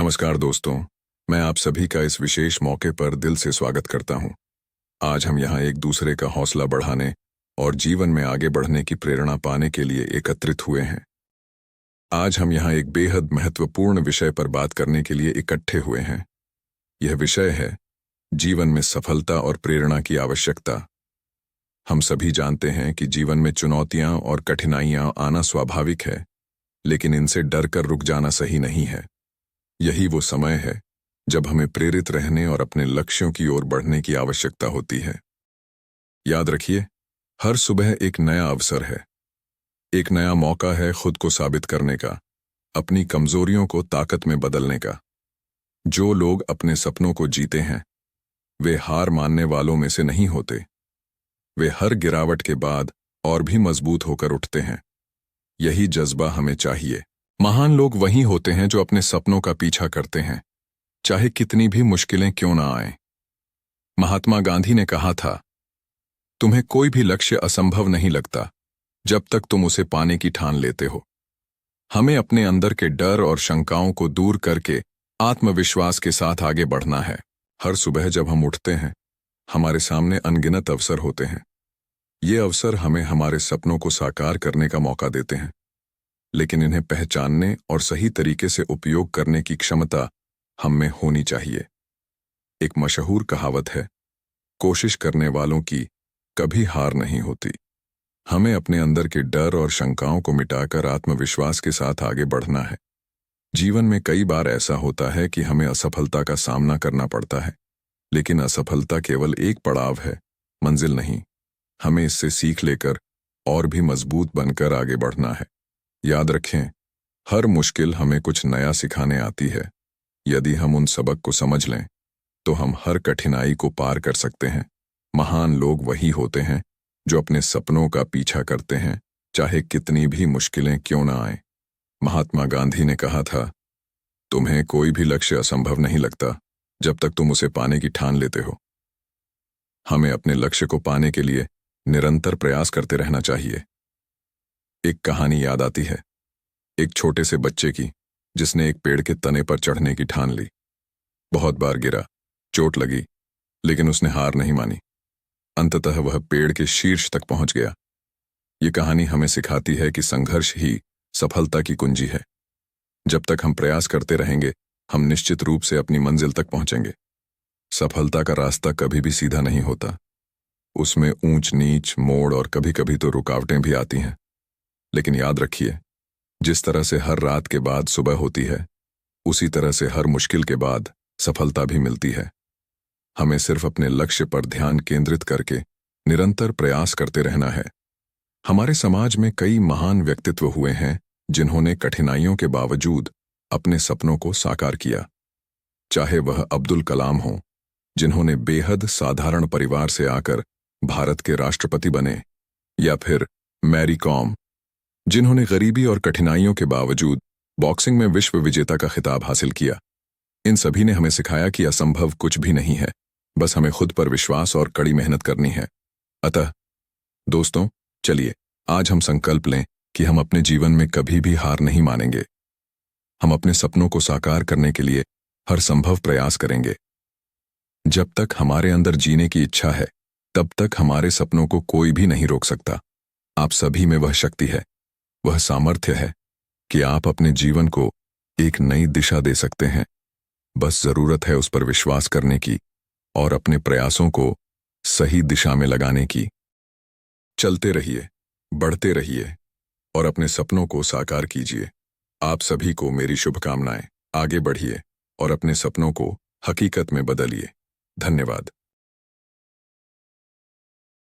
नमस्कार दोस्तों, मैं आप सभी का इस विशेष मौके पर दिल से स्वागत करता हूं। आज हम यहाँ एक दूसरे का हौसला बढ़ाने और जीवन में आगे बढ़ने की प्रेरणा पाने के लिए एकत्रित हुए हैं। आज हम यहाँ एक बेहद महत्वपूर्ण विषय पर बात करने के लिए इकट्ठे हुए हैं। यह विषय है जीवन में सफलता और प्रेरणा की आवश्यकता। हम सभी जानते हैं कि जीवन में चुनौतियां और कठिनाइयां आना स्वाभाविक है, लेकिन इनसे डर कर रुक जाना सही नहीं है। यही वो समय है जब हमें प्रेरित रहने और अपने लक्ष्यों की ओर बढ़ने की आवश्यकता होती है। याद रखिए, हर सुबह एक नया अवसर है, एक नया मौका है खुद को साबित करने का, अपनी कमजोरियों को ताकत में बदलने का। जो लोग अपने सपनों को जीते हैं, वे हार मानने वालों में से नहीं होते। वे हर गिरावट के बाद और भी मजबूत होकर उठते हैं। यही जज्बा हमें चाहिए। महान लोग वही होते हैं जो अपने सपनों का पीछा करते हैं, चाहे कितनी भी मुश्किलें क्यों ना आएं। महात्मा गांधी ने कहा था, तुम्हें कोई भी लक्ष्य असंभव नहीं लगता जब तक तुम उसे पाने की ठान लेते हो। हमें अपने अंदर के डर और शंकाओं को दूर करके आत्मविश्वास के साथ आगे बढ़ना है। हर सुबह जब हम उठते हैं, हमारे सामने अनगिनत अवसर होते हैं। ये अवसर हमें हमारे सपनों को साकार करने का मौका देते हैं, लेकिन इन्हें पहचानने और सही तरीके से उपयोग करने की क्षमता हम में होनी चाहिए। एक मशहूर कहावत है, कोशिश करने वालों की कभी हार नहीं होती। हमें अपने अंदर के डर और शंकाओं को मिटाकर आत्मविश्वास के साथ आगे बढ़ना है। जीवन में कई बार ऐसा होता है कि हमें असफलता का सामना करना पड़ता है, लेकिन असफलता केवल एक पड़ाव है, मंजिल नहीं। हमें इससे सीख लेकर और भी मजबूत बनकर आगे बढ़ना है। याद रखें, हर मुश्किल हमें कुछ नया सिखाने आती है। यदि हम उन सबक को समझ लें, तो हम हर कठिनाई को पार कर सकते हैं। महान लोग वही होते हैं जो अपने सपनों का पीछा करते हैं, चाहे कितनी भी मुश्किलें क्यों ना आएं। महात्मा गांधी ने कहा था, तुम्हें कोई भी लक्ष्य असंभव नहीं लगता जब तक तुम उसे पाने की ठान लेते हो। हमें अपने लक्ष्य को पाने के लिए निरंतर प्रयास करते रहना चाहिए। एक कहानी याद आती है, एक छोटे से बच्चे की, जिसने एक पेड़ के तने पर चढ़ने की ठान ली। बहुत बार गिरा, चोट लगी, लेकिन उसने हार नहीं मानी। अंततः वह पेड़ के शीर्ष तक पहुंच गया। ये कहानी हमें सिखाती है कि संघर्ष ही सफलता की कुंजी है। जब तक हम प्रयास करते रहेंगे, हम निश्चित रूप से अपनी मंजिल तक पहुंचेंगे। सफलता का रास्ता कभी भी सीधा नहीं होता। उसमें ऊंच नीच, मोड़ और कभी कभी तो रुकावटें भी आती हैं। लेकिन याद रखिए, जिस तरह से हर रात के बाद सुबह होती है, उसी तरह से हर मुश्किल के बाद सफलता भी मिलती है। हमें सिर्फ अपने लक्ष्य पर ध्यान केंद्रित करके निरंतर प्रयास करते रहना है। हमारे समाज में कई महान व्यक्तित्व हुए हैं जिन्होंने कठिनाइयों के बावजूद अपने सपनों को साकार किया। चाहे वह अब्दुल कलाम हो, जिन्होंने बेहद साधारण परिवार से आकर भारत के राष्ट्रपति बने, या फिर मैरी कॉम, जिन्होंने गरीबी और कठिनाइयों के बावजूद बॉक्सिंग में विश्व विजेता का खिताब हासिल किया। इन सभी ने हमें सिखाया कि असंभव कुछ भी नहीं है, बस हमें खुद पर विश्वास और कड़ी मेहनत करनी है। अतः दोस्तों, चलिए आज हम संकल्प लें कि हम अपने जीवन में कभी भी हार नहीं मानेंगे। हम अपने सपनों को साकार करने के लिए हर संभव प्रयास करेंगे। जब तक हमारे अंदर जीने की इच्छा है, तब तक हमारे सपनों को कोई भी नहीं रोक सकता। आप सभी में वह शक्ति है, वह सामर्थ्य है कि आप अपने जीवन को एक नई दिशा दे सकते हैं। बस जरूरत है उस पर विश्वास करने की और अपने प्रयासों को सही दिशा में लगाने की। चलते रहिए, बढ़ते रहिए और अपने सपनों को साकार कीजिए। आप सभी को मेरी शुभकामनाएं। आगे बढ़िए और अपने सपनों को हकीकत में बदलिए। धन्यवाद।